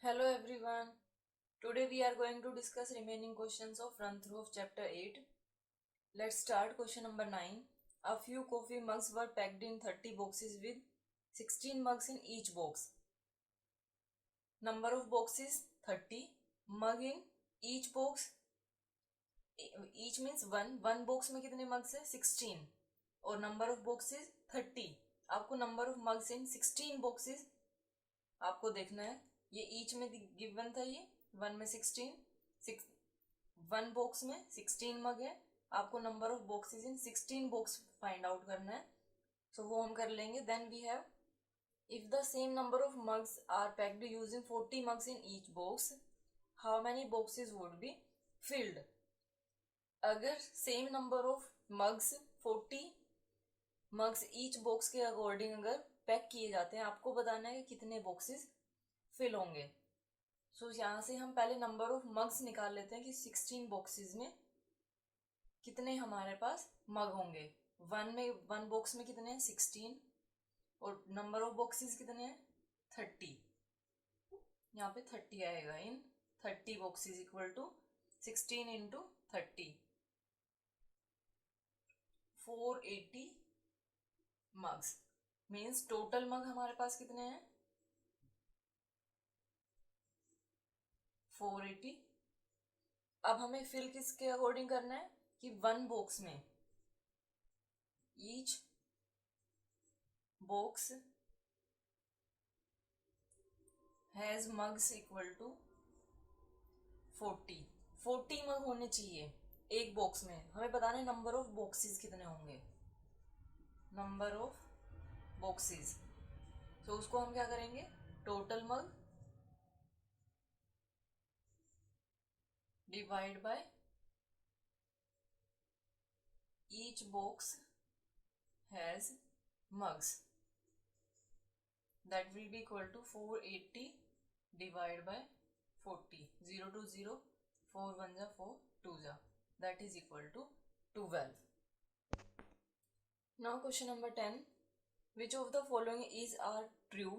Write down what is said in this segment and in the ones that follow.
Hello everyone. Today we are going to discuss remaining questions of run through of chapter 8. Let's start question number 9. A few coffee mugs were packed in 30 boxes with 16 mugs in each box. Number of boxes 30. Mug in each box. Each means one box में कितने mugs है 16 और number of boxes 30. आपको number of mugs in 16 boxes आपको देखना है. ये each में गिवन था, ये वन में 16 वन बॉक्स में 16 मग है. आपको number of boxes in 16 box find out करना है. सो वो हम कर लेंगे. Then we have if the same number of mugs are packed using 40 mugs in each box, how many boxes would be filled. अगर same number of mugs 40 mugs each box के according अगर pack किए जाते हैं, आपको बताना है कि कितने बॉक्सेस फिल होंगे. सो यहाँ से हम पहले नंबर ऑफ मग्स निकाल लेते हैं कि 16 बॉक्सेस में कितने हमारे पास मग होंगे. वन बॉक्स में कितने हैं 16 और नंबर ऑफ बॉक्सेस कितने हैं 30. यहाँ पे 30 आएगा. In 30 boxes equal to 16 into 30 480 mugs. Means total mug हमारे पास कितने हैं 480. अब हमें फिल किसके अकॉर्डिंग करना है कि वन बॉक्स में each box has mugs equal to 40 mug होने चाहिए एक बॉक्स में. हमें बताना है नंबर ऑफ बॉक्सेस कितने होंगे. नंबर ऑफ बॉक्सेस, तो उसको हम क्या करेंगे total mug divide by each box has mugs, that will be equal to 480 divided by 40. 0 to 0, 4 1 जा 4 2 जा, that is equal to 12. Now question number 10. Which of the following is are true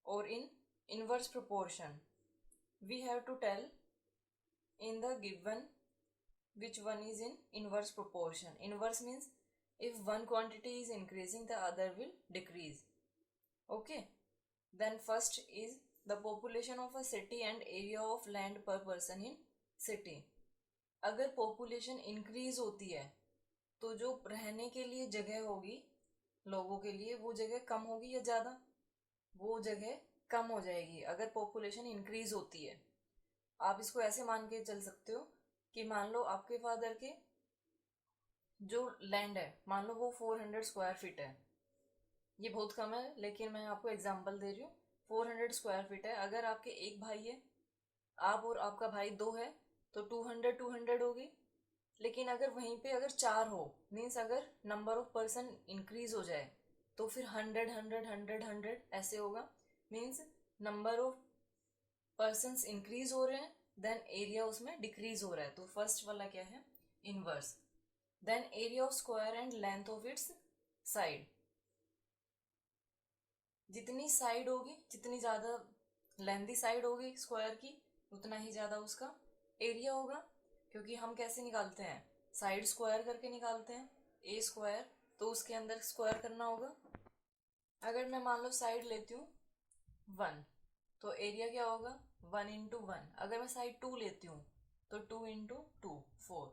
or in inverse proportion? We have to tell in the given which one is in inverse proportion. Inverse means if one quantity is increasing, the other will decrease. Okay. Then first is the population of a city and area of land per person in city. अगर population increase होती है तो जो रहने के लिए जगह होगी लोगों के लिए, वो जगह कम होगी या ज़्यादा? वो जगह कम हो जाएगी अगर population increase होती है. आप इसको ऐसे मान के चल सकते हो कि मान लो आपके फादर के जो लैंड है मान लो वो 400 स्क्वायर फीट है. ये बहुत कम है लेकिन मैं आपको एग्जांपल दे रही हूँ. 400 स्क्वायर फीट है. अगर आपके एक भाई है, आप और आपका भाई 2 है तो 200 होगी. लेकिन अगर वहीं पे अगर 4 हो, मीन्स अगर नंबर ऑफ पर्सन इंक्रीज हो जाए तो फिर 100 ऐसे होगा. Means number of persons increase हो रहे हैं, देन एरिया उसमें डिक्रीज हो रहा है. तो फर्स्ट वाला क्या है inverse. Then area of square and length of its side. जितनी साइड होगी, जितनी ज़्यादा लेंथी साइड होगी स्क्वायर की, उतना ही ज़्यादा उसका एरिया होगा. क्योंकि हम कैसे निकालते हैं साइड स्क्वायर करके निकालते हैं. ए स्क्वायर तो उसके अंदर स्क्वायर करना होगा. अगर मैं मान लो साइड लेती हूँ 1 तो एरिया क्या होगा 1 इंटू 1. अगर मैं साइड 2 लेती हूँ तो 2 इंटू 2 4.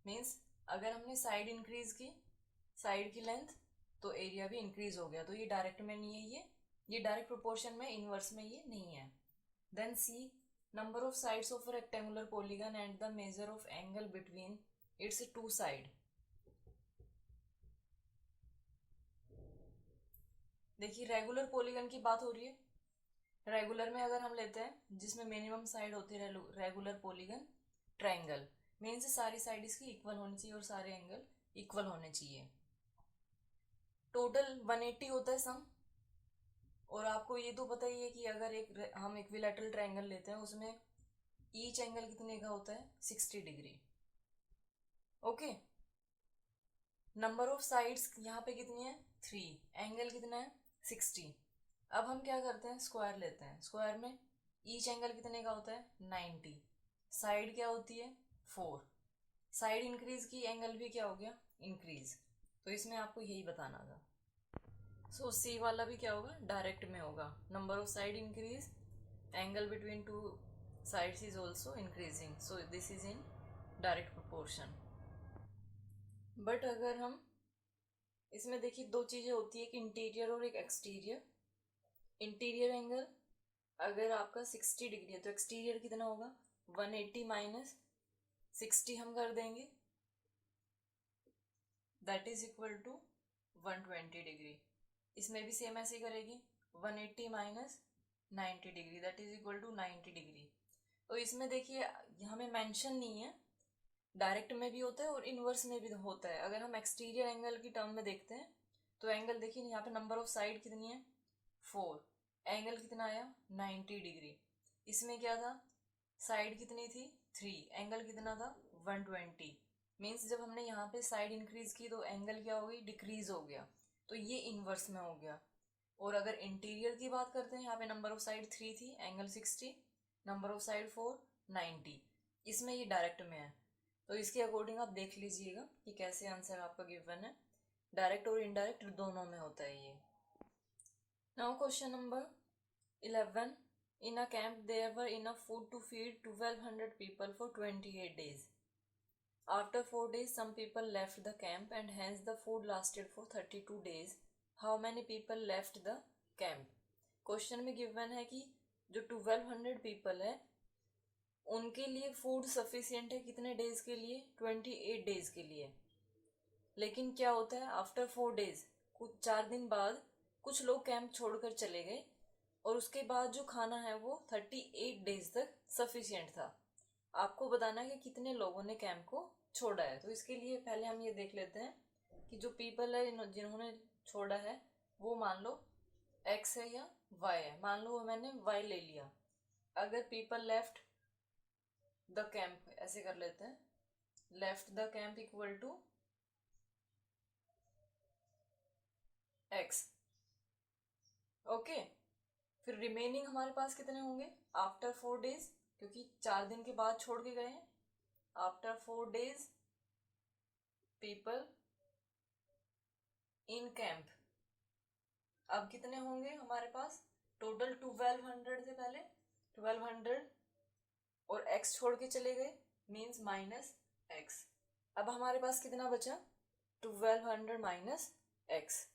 मीन्स अगर हमने साइड इंक्रीज की, साइड की लेंथ, तो एरिया भी इंक्रीज हो गया. तो ये डायरेक्ट में नहीं है, ये डायरेक्ट प्रोपोर्शन में, इनवर्स में ये नहीं है. Then see number of sides of a rectangular polygon and the measure of angle between its two side. देखिए रेगुलर पॉलीगन की बात हो रही है. रेगुलर में अगर हम लेते हैं जिसमें मिनिमम साइड होती है रेगुलर पॉलीगन ट्रायंगल, मीन्स सारी साइड इसकी इक्वल होनी चाहिए और सारे एंगल इक्वल होने चाहिए. टोटल 180 होता है सम. और आपको ये तो पता ही है कि अगर हम इक्विलैटरल ट्रायंगल लेते हैं उसमें ईच एंगल कितने का होता है 60 degree. Okay. Number of sides यहाँ पे कितनी है 3, एंगल कितना है 60. अब हम क्या करते हैं, स्क्वायर लेते हैं। स्क्वायर में ईच एंगल कितने का होता है, 90। साइड क्या होती है, 4। साइड इंक्रीज की, एंगल भी क्या हो गया, इंक्रीज। तो इसमें आपको यही बताना था। सो सी वाला भी क्या होगा, डायरेक्ट में होगा। Number of side increase, angle between two sides is also increasing, so this is in direct proportion. But अगर हम इसमें देखिए, दो चीजें होती है, एक इंटीरियर और एक एक्सटीरियर। इंटीरियर एंगल अगर आपका 60 डिग्री है तो एक्सटीरियर कितना होगा, 180 माइनस 60 हम कर देंगे, that is equal to 120 degree. इसमें भी सेम ऐसे ही करेगी, 180 minus 90 degree, that is equal to 90 degree. तो इसमें देखिए हमें मेंशन नहीं है, डायरेक्ट में भी होता है और इनवर्स में भी होता है। अगर हम एक्सटीरियर एंगल की टर्म में देखते हैं तो एंगल देखिए यहाँ पे नंबर ऑफ साइड कितनी है, 4। एंगल कितना आया, 90 डिग्री। इसमें क्या था, साइड कितनी थी, 3। एंगल कितना था, 120। मीन्स जब हमने यहाँ पे साइड इंक्रीज की तो एंगल क्या हो गई, डिक्रीज हो गया। तो ये इनवर्स में हो गया। और अगर इंटीरियर की बात करते हैं, यहाँ पे नंबर ऑफ साइड 3 थी, एंगल 60, नंबर ऑफ साइड 4, 90। इसमें ये डायरेक्ट में है। तो इसके अकॉर्डिंग आप देख लीजिएगा कि कैसे आंसर आपका गिवन है। डायरेक्ट और इनडायरेक्ट दोनों में होता है ये। Now question number 11. In a camp there were enough food to feed 1200 people for 28 days. After 4 days some people left the camp and hence the food lasted for 32 days. How many people left the camp? Question में given है कि जो 1200 people है उनके लिए food sufficient है कितने days के लिए, 28 डेज के लिए। लेकिन क्या होता है, आफ्टर 4 डेज, कुछ 4 दिन बाद कुछ लोग कैंप छोड़कर चले गए और उसके बाद जो खाना है वो 38 डेज तक सफिशियंट था। आपको बताना है कि कितने लोगों ने कैंप को छोड़ा है। तो इसके लिए पहले हम ये देख लेते हैं कि जो पीपल है जिन्होंने छोड़ा है वो मान लो एक्स है या वाई है। मान लो मैंने वाई ले लिया। अगर पीपल लेफ्ट द कैंप, ऐसे कर लेते हैं, left the camp equal to x. Okay, फिर रिमेनिंग हमारे पास कितने होंगे, आफ्टर 4 डेज, क्योंकि 4 दिन के बाद छोड़ के गए हैं। After 4 days people in camp, अब कितने होंगे हमारे पास, टोटल 1200 से पहले 1200 और x छोड़ के चले गए, मीन्स माइनस एक्स। अब हमारे पास कितना बचा, 1200 minus x.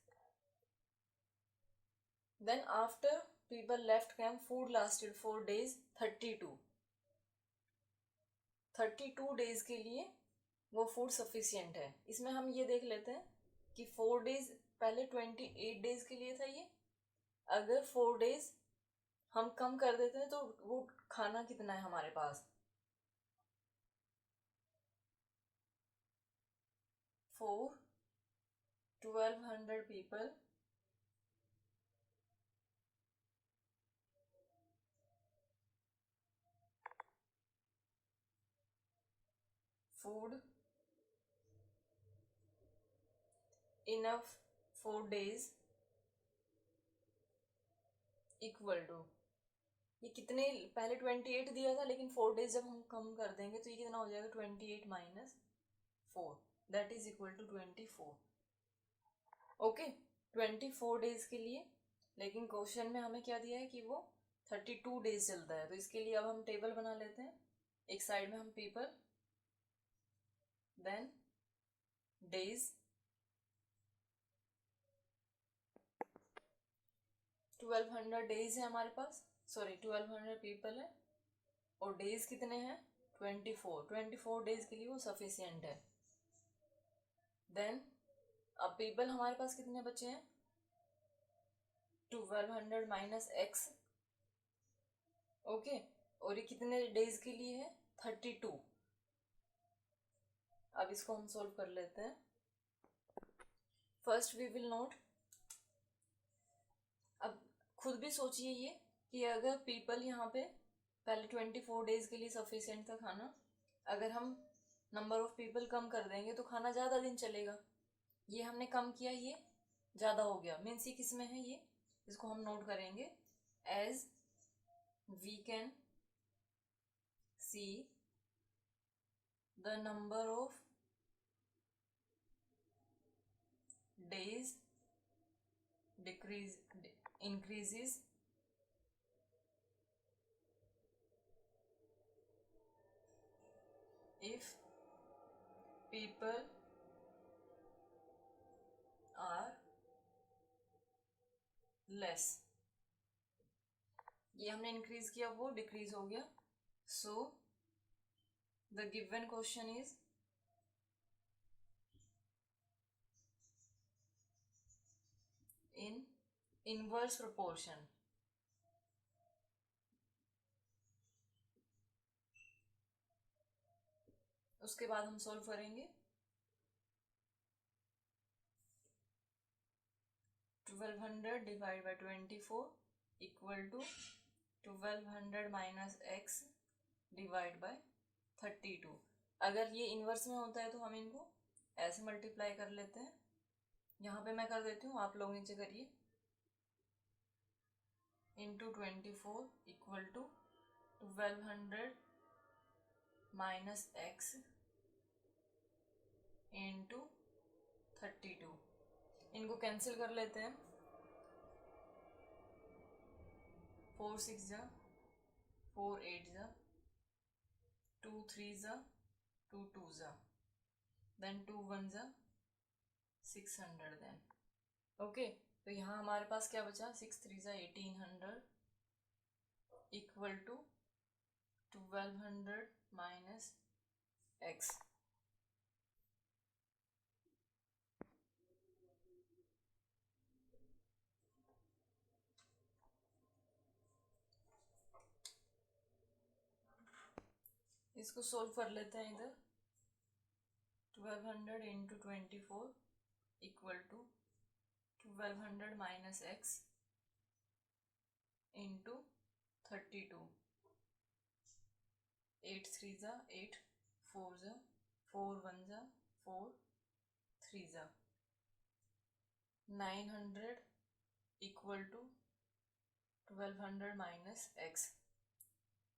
Then after people left camp food lasted 4 days, 32 days के लिए वो फूड सफिशियंट है। इसमें हम ये देख लेते हैं कि 4 डेज पहले 28 डेज के लिए था ये। अगर 4 डेज हम कम कर देते हैं तो वो खाना कितना है हमारे पास, 4 1200 people food enough 4 days equal to, ये कितने, पहले 28 दिया था लेकिन 4 डेज जब हम कम कर देंगे तो ये कितना हो जाएगा, 28 minus 4, that is equal to 24। Okay, 24 days के लिए। लेकिन क्वेश्चन में हमें क्या दिया है कि वो 32 डेज चलता है। तो इसके लिए अब हम टेबल बना लेते हैं। एक साइड में हम पीपल, देन डेज, 1200 डेज है हमारे पास, सॉरी 1200 पीपल है और डेज कितने हैं, 24 डेज के लिए वो सफिशियंट है। देन अब पीपल हमारे पास कितने बचे हैं, 1200 माइनस एक्स। ओके, और ये कितने डेज के लिए है, 32। अब इसको हम सोल्व कर लेते हैं। फर्स्ट वी विल नोट, अब खुद भी सोचिए ये कि अगर पीपल यहाँ पे पहले 24 डेज के लिए सफिशियंट था खाना, अगर हम नंबर ऑफ पीपल कम कर देंगे तो खाना ज़्यादा दिन चलेगा। ये हमने कम किया, ये ज़्यादा हो गया, मीन्स ये किस में है, ये इसको हम नोट करेंगे as we can see the number of days decrease increases if people are less. ये हमने इंक्रीज किया, वो डिक्रीज हो गया. So the given question is in inverse proportion. उसके बाद हम सॉल्व करेंगे. 1200 divide by 24 equal to 1200 minus x divide by 32. अगर ये इनवर्स में होता है तो हम इनको ऐसे मल्टीप्लाई कर लेते हैं. यहाँ पे मैं कर देती हूँ, आप लोग नीचे करिए. Into 24 equal to 1200 minus x into 32. इनको कैंसिल कर लेते हैं. 4 6 जा 4 8 जा 2 3 जा 2 2 जा देन 2 1 जा 600 देन. ओके, तो यहाँ हमारे पास क्या बचा? 6 3 जा 1800 इक्वल टू 1200 माइनस एक्स. इसको सोल्व कर लेते हैं. इधर 1200 into 24 equal to 1200 minus x into 32. 8 3 जा 8 4 जा 4 1 जा 4 3 जा 900 equal to 1200 minus x.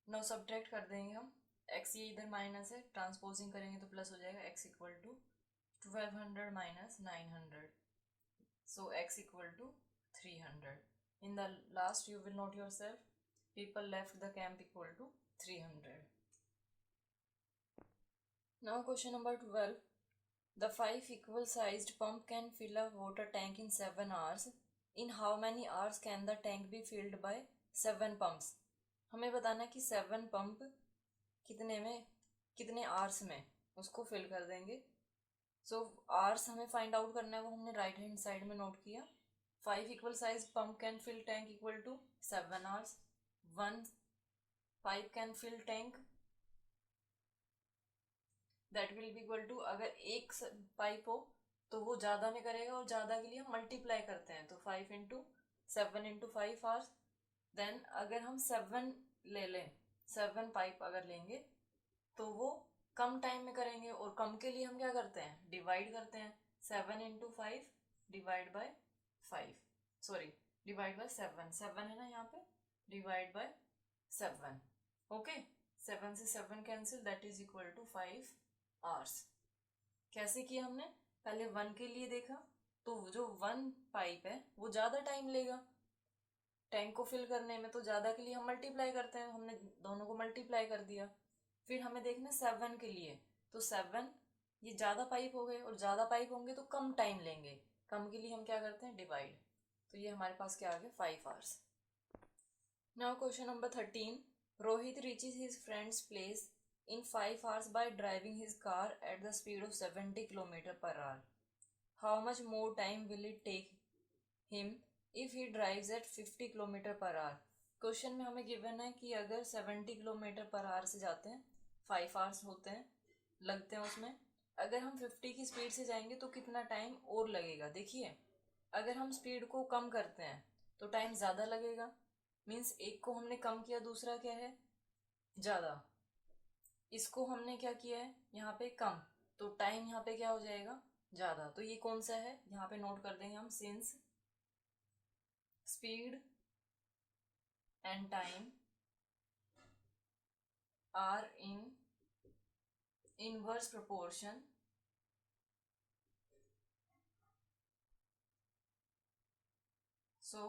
Now subtract कर देंगे हम. x ये इधर माइनस है, ट्रांसपोजिंग करेंगे तो प्लस हो जाएगा. x equal to 1200 minus 900. So x equal to 300. In the last you will note yourself people left the camp equal to 300. Now question number 12. The 5 equal sized pump can fill a water tank in 7 hours. In how many hours can the tank be filled by 7 pumps? हमें बताना कि 7 pump कितने hours में उसको fill कर देंगे. So hours हमें find out करना है, वो हमने राइट हैंड साइड में नोट किया. 5 equal size pump can fill tank equal to 7 hours. 1 pipe can fill tank that will be equal to, अगर एक पाइप हो तो वो ज़्यादा में करेगा और ज़्यादा के लिए हम मल्टीप्लाई करते हैं तो 5 इंटू 7 इंटू 5 आवर्स. देन अगर हम 7 ले लें, 7 पाइप अगर लेंगे तो वो कम टाइम में करेंगे और कम के लिए हम क्या करते हैं? डिवाइड करते हैं. 7 into 5 divide bye 5, sorry divide by 7. 7 है ना यहाँ पे, डिवाइड बाय 7. ओके, 7 से 7 cancel, that is equal to 5 hours. कैसे किया हमने? पहले 1 के लिए देखा तो जो 1 पाइप है वो ज़्यादा टाइम लेगा टैंक को फिल करने में, तो ज़्यादा के लिए हम मल्टीप्लाई करते हैं. हमने दोनों को मल्टीप्लाई कर दिया. फिर हमें देखना 7 के लिए, तो 7 ये ज़्यादा पाइप हो गए और ज़्यादा पाइप होंगे तो कम टाइम लेंगे. कम के लिए हम क्या करते हैं? डिवाइड. तो ये हमारे पास क्या आ गया? 5 hours. Now question number 13. Rohit reaches his friends place in 5 hours by driving his car at the speed of 70 km/h. How much more time will it take him if he drives at 50 km/h? Question में हमें given है कि अगर 70 km/h से जाते हैं, 5 hours होते हैं, लगते हैं उसमें. अगर हम 50 की स्पीड से जाएंगे तो कितना टाइम और लगेगा? देखिए, अगर हम स्पीड को कम करते हैं तो टाइम ज़्यादा लगेगा. मीन्स एक को हमने कम किया, दूसरा क्या है? ज़्यादा. इसको हमने क्या किया है? यहाँ पे कम, तो टाइम यहाँ पे क्या हो जाएगा? ज़्यादा. तो ये कौन सा है? यहाँ पे नोट कर देंगे हम, since speed and time are in inverse proportion, so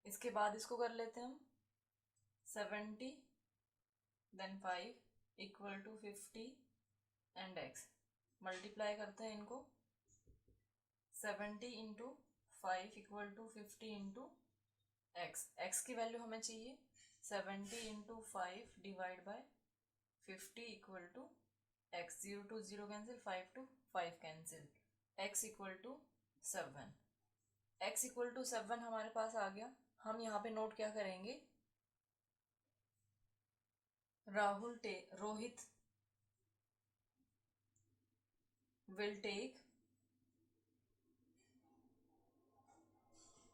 इसके बाद इसको कर लेते हैं हम 70 then 5 equal to 50 and x multiply करते हैं इनको 70 into 5 equal to 50 into x की वैल्यू हमें चाहिए 70 into 5 divide by 50 equal to x 0 to 0 cancel 5 to 5 cancel x equal to 7 x equal to 7 हमारे पास आ गया। हम यहाँ पे नोट क्या करेंगे Rohit will take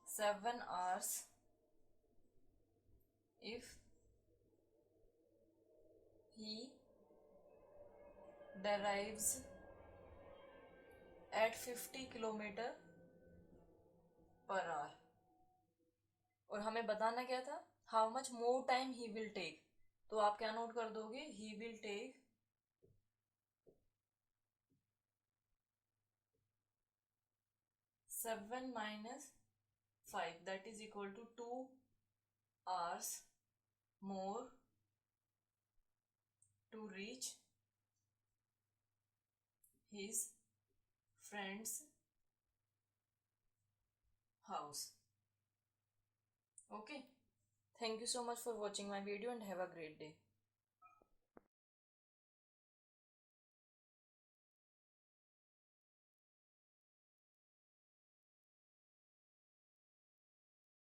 7 hours if he derives at 50 kilometre per hour. और हमें बताना क्या था how much more time he will take, तो आप क्या नोट कर दोगे he will take 7 minus 5 that is equal to 2 hours more to reach his friend's house. Okay, thank you so much for watching my video and have a great day.